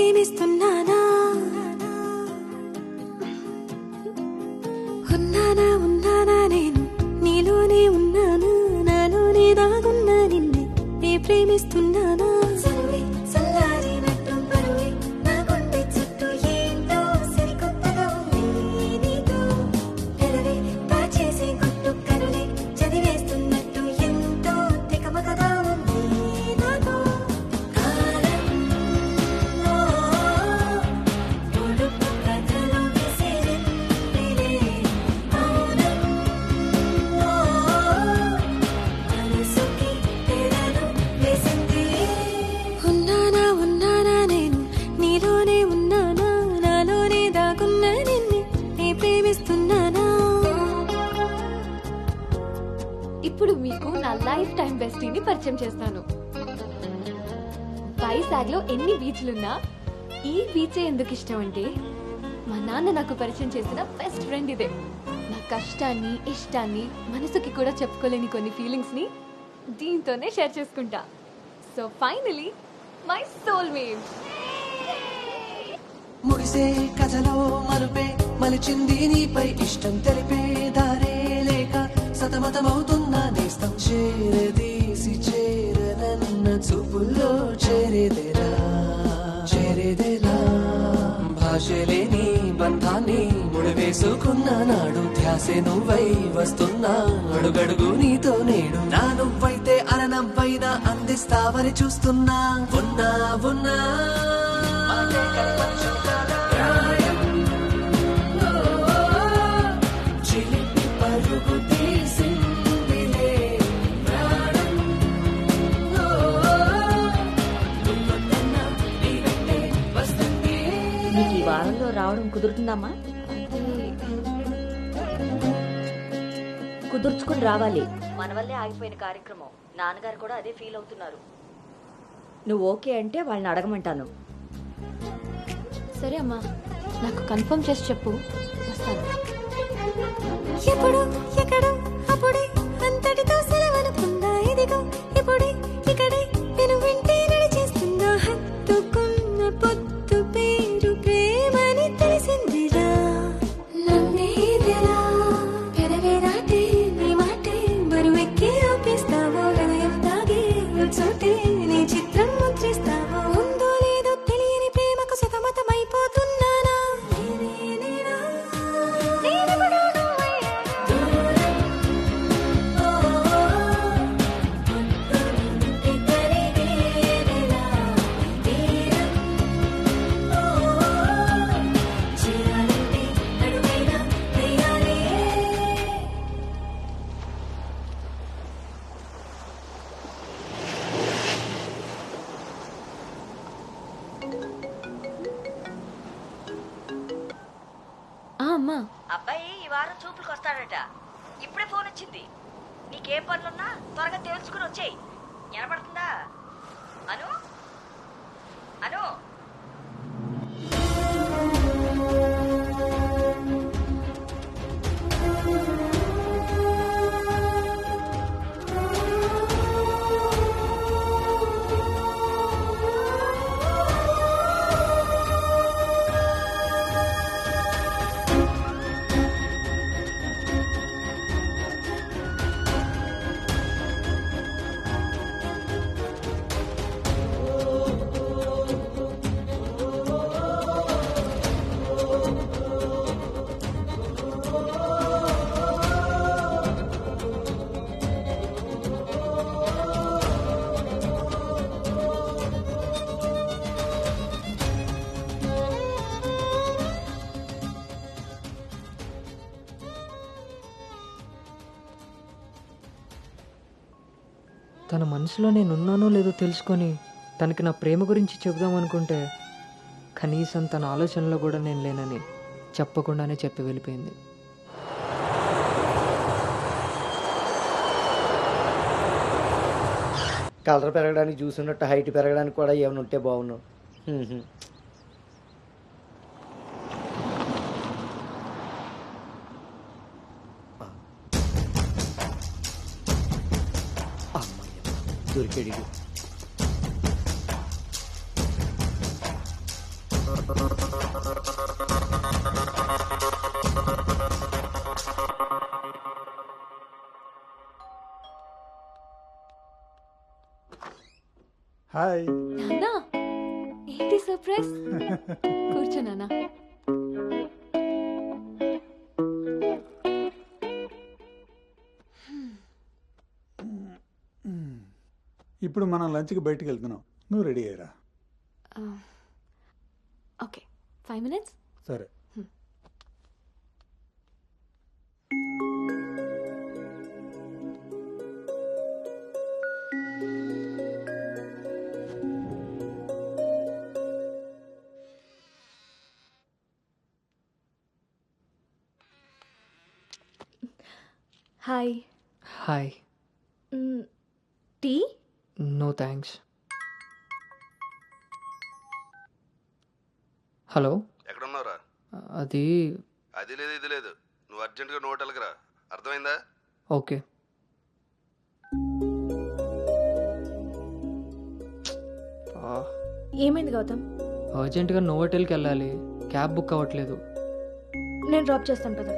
ప్రేమిస్తున్నానా ఉన్నానా ఉన్నానా నేను నీలోనే ఉన్నానా నాలోనే దాగున్నా నిన్నే నే ప్రేమిస్తున్నానా ఇప్పుడు మీకు నా లైఫ్ టైం బెస్టీని పరిచయం చేస్తాను. వైజాగ్ లో ఎన్ని బీచ్లున్నా ఈ బీచే ఎందుకు ఇష్టం అంటే మా నాన్న నాకు పరిచయం చేసిన బెస్ట్ ఫ్రెండ్ ఇదే. నా కష్టాన్ని ఇష్టాన్ని మనసుకి కూడా చెప్పుకోలేని కొన్ని ఫీలింగ్స్ ని దీంతోనే షేర్ చేసుకుంటా. So finally my soulmate. ముగిసే కథలో మలుపే మలిచింది నీపై ఇష్టం తెలిపే దారే లేక సతమతమవుతున్నా నేస్తం చేరదీసి చేరనన్న చూపుల్లో చేరేదేలా భాషలేని బంధాన్ని ముడివేసుకున్న నాడు ధ్యాసే నువ్వై వస్తున్నా అడుగడుగు నీతో నేడు నా నువ్వైతే అరనవ్వైనా అందిస్తావని చూస్తున్నా ఉన్నా ఉన్నా నీకు ఈ వారంలో రావడం కుదురుతుందమ్మా? కుదుర్చుకుని రావాలి. మన వల్లే ఆగిపోయిన కార్యక్రమం. నాన్నగారు కూడా అదే ఫీల్ అవుతున్నారు. నువ్వు ఓకే అంటే వాళ్ళని అడగమంటాను. సరే అమ్మా, నాకు కన్ఫర్మ్ చేసి చెప్పు, వస్తాను. ఎప్పుడు ఎక్కడో అప్పుడే అంతటితో సెలవనుకుందా ఇదిగో ఇప్పుడే ఇక్కడే నేను వింటే నడిచేస్తున్నా హత్తుకున్న పొత్తు పేరు ప్రేమని తెలిసిందిరా నమ్మేదిరా పెదవే దాటే నీ మాటే బరువెక్కి ఆపిస్తావో హృదయం తాగే చోటే నీ చిత్రం ముద్రిస్తావో ఉందో లేదో తెలియని ప్రేమకు సతమతమైపోతున్నానా అమ్మా, అబ్బాయి ఈ వారం చూపులకు వస్తాడట. ఇప్పుడే ఫోన్ వచ్చింది. నీకేం పనులున్నా త్వరగా తెలుసుకుని వచ్చేయి. వినపడుతుందా? అను అను తన మనసులో నేనున్నానో లేదో తెలుసుకొని తనకి నా ప్రేమ గురించి చెబుదాం అనుకుంటే కనీసం తన ఆలోచనలో కూడా నేను లేనని చెప్పకుండానే చెప్పి వెళ్ళిపోయింది. కలర్ పెరగడానికి చూసినట్టు హైట్ పెరగడానికి కూడా ఏమైనా ఉంటే బాగున్నావు. దొరికాడు. హాయ్. నాన్నా ఏంటి సర్ప్రైజ్? కూర్చో నాన్న. ఇప్పుడు మనం లంచ్కి బయటికి వెళ్తున్నాం, నువ్వు రెడీ అయ్యరా. Okay 5 minutes. సరే. Hi. Hi. Tea? No thanks. Hello, ఎక్కడున్నావురా? అది అది లేదు ఇది లేదు, నువ్వు అర్జెంటుగా నోటెలకి రా, అర్థమైందా? ఓకే. ఏమైంది గౌతమ్? అర్జెంటుగా నోవోటెల్కి వెళ్ళాలి, క్యాబ్ బుక్ అవ్వట్లేదు. నేను డ్రాప్ చేస్తాను కదా.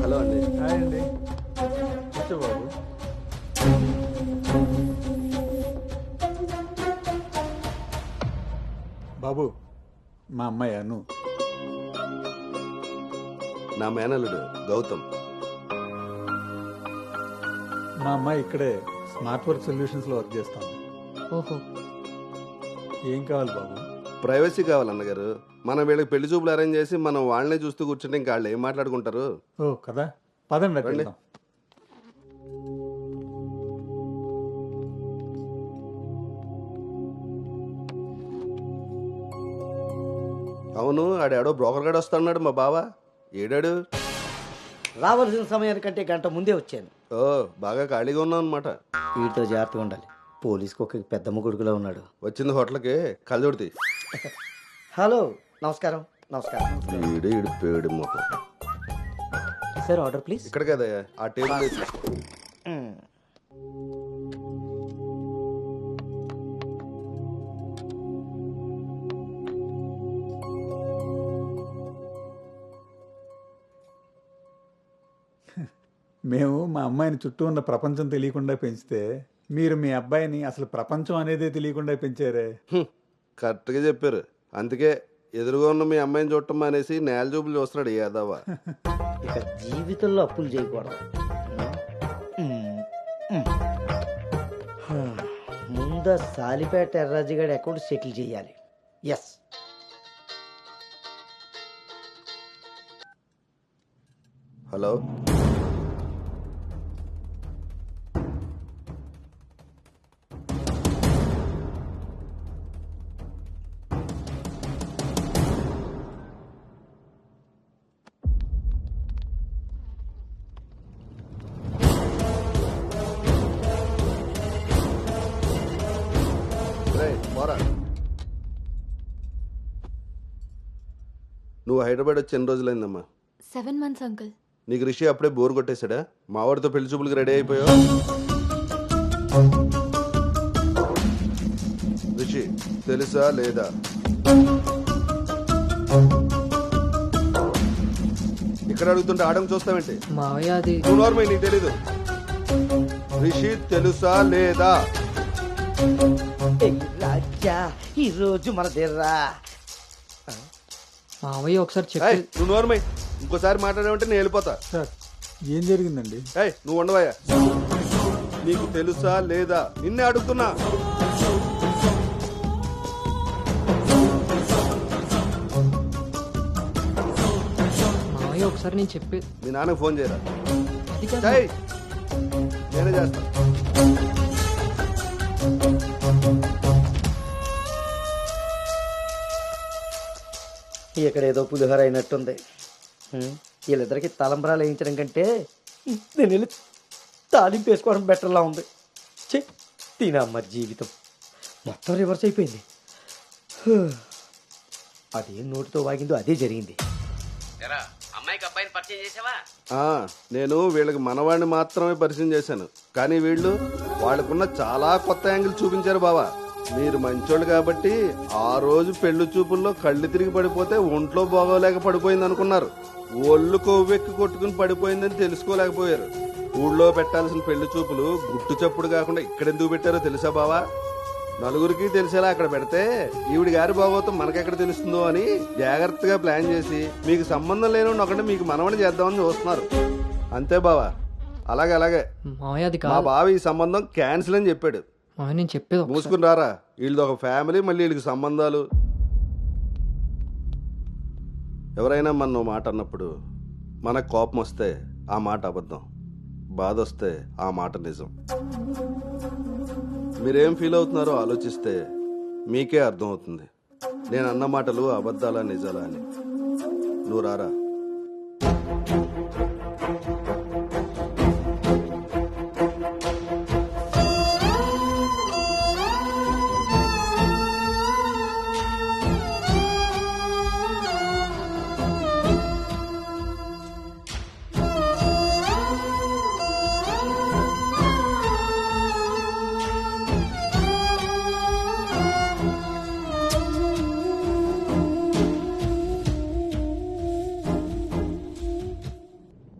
హలో అండి. హాయ్ అండి, కూర్చో బాబు. బాబు, మా అమ్మాయి అను. నా మేనల్లుడు గౌతమ్. మా అమ్మాయి ఇక్కడే స్మార్ట్ వర్క్ సొల్యూషన్స్లో వర్క్ చేస్తాను. ఓహో, ఏం కావాలి బాబు? ప్రైవసీ కావాలన్నగారు. మనం వీళ్ళకి పెళ్లి చూపులు అరేంజ్ చేసి మనం వాళ్ళనే చూస్తూ కూర్చుంటే ఇంకా వాళ్ళు ఏం మాట్లాడుకుంటారు? ఓ కదా, పదండి రండి. వెళ్దాం. అవును, ఆడాడో బ్రోకర్ గడు వస్తున్నాడు మా బావ. ఏడాడు? రావాల్సిన సమయానికంటే గంట ముందే వచ్చాను. ఓ, బాగా ఖాళీగా ఉన్నావు అనమాట. వీటితో జాగ్రత్తగా ఉండాలి. పోలీస్కి ఒక పెద్ద ముగుడుకులో ఉన్నాడు. వచ్చింది హోటల్కి, కళ్ళజోడితి. హలో, నమస్కారం. నమస్కారం. ఈడు పేడు మొత్తం. Sir, order please. ఇక్కడ కదా ఆ టేబుల్ వేసి. మేము మా అమ్మాయిని చుట్టూ ఉన్న ప్రపంచం తెలియకుండా పెంచితే మీరు మీ అబ్బాయిని అసలు ప్రపంచం అనేదే తెలియకుండా పెంచారే. కరెక్ట్గా చెప్పారు. అందుకే ఎదురుగా ఉన్న మీ అమ్మాయిని చూడటం మానేసి నేల చూపులు చూస్తున్నాడు యాదవ. ఇక జీవితంలో అప్పులు చేయకూడదు. ముందు సాలిపేట ఎర్రాజుగాడి అకౌంట్ సెటిల్ చేయాలి. ఎస్. హలో, పోరా. నువ్వు హైదరాబాద్ వచ్చి ఎన్ని రోజులైందమ్మా? 7 months అంకుల్. నీకు రిషి అప్పుడే బోర్ కొట్టేశాడా? మా వాడితో పెళ్లి చూపులకి రెడీ అయిపోయావు. రిషి తెలుసా లేదా? ఇక్కడ అడుగుతుంటే ఆడం చూస్తావేంటి? మావయ్య అది నువ్వు నార్మల్, నీకు తెలీదు. రిషి తెలుసా లేదా? రాజా, ఈ రోజు మన దేర్రా. మావయ్య ఒకసారి ఏయ్, చెప్పి నువ్వు నార్మల్, ఇంకోసారి మాట్లాడామంటే నేను వెళ్ళిపోతా. సార్, ఏం జరిగిందండి? ఏయ్, నువ్వు ఉండవయ్యా. నీకు తెలుసా లేదా? నిన్నే అడుగుతున్నా. మావయ్య ఒకసారి నేను చెప్పి మీ నాన్నకు ఫోన్ చేయరా. అది కాదు. ఏయ్, నేనే చేస్తా. ఇక్కడ ఏదో పులిహోర అయినట్టుంది. వీళ్ళిద్దరికి తలంబరాలు వేయించడం కంటే నేను వెళ్ళి తాలింపు వేసుకోవడం బెటర్లా ఉంది. ఛీ, తినమ్మ జీవితం మొత్తం రివర్స్ అయిపోయింది. అదేం నోటితో వాగిందో అదే జరిగింది. అమ్మాయికి అబ్బాయిని పరిచయం చేసావా? నేను వీళ్ళకి మనవాడిని మాత్రమే పరిచయం చేశాను, కానీ వీళ్ళు వాళ్ళకున్న చాలా కొత్త యాంగిల్ చూపించారు బావా. మీరు మంచోళ్ళు కాబట్టి ఆ రోజు పెళ్లి చూపుల్లో కళ్ళు తిరిగి పడిపోతే ఒంట్లో బాగోలేక పడిపోయింది అనుకున్నారు. ఒళ్ళు కొవ్వెక్కి కొట్టుకుని పడిపోయిందని తెలుసుకోలేకపోయారు. ఊళ్ళో పెట్టాల్సిన పెళ్లి చూపులు గుట్టు చప్పుడు కాకుండా ఇక్కడెందుకు పెట్టారో తెలుసా బావా? నలుగురికి తెలిసేలా అక్కడ పెడితే ఈవిడి గారి బాగోతం మనకెక్కడ తెలుస్తుందో అని జాగ్రత్తగా ప్లాన్ చేసి మీకు సంబంధం లేని ఒకటి మీకు మనవని చేద్దామని చూస్తున్నారు. అంతే బావా. అలాగే మావయ్య అది మా కాదు బావ ఈ సంబంధం క్యాన్సిల్ అని చెప్పాడు. మావయ్య, నేను చెప్పేది ఒకసారి. మూసుకుని రారా. వీళ్ళది ఒక ఫ్యామిలీ, మళ్ళీ వీళ్ళకి సంబంధాలు. ఎవరైనా మన మాట అన్నప్పుడు మనకు కోపం వస్తే ఆ మాట అబద్ధం, బాధ వస్తే ఆ మాట నిజం. మీరేం ఫీల్ అవుతున్నారో ఆలోచిస్తే మీకే అర్థం అవుతుంది నేను అన్న మాటలు అబద్ధాలా నిజాలా అని. నువ్వు రారా.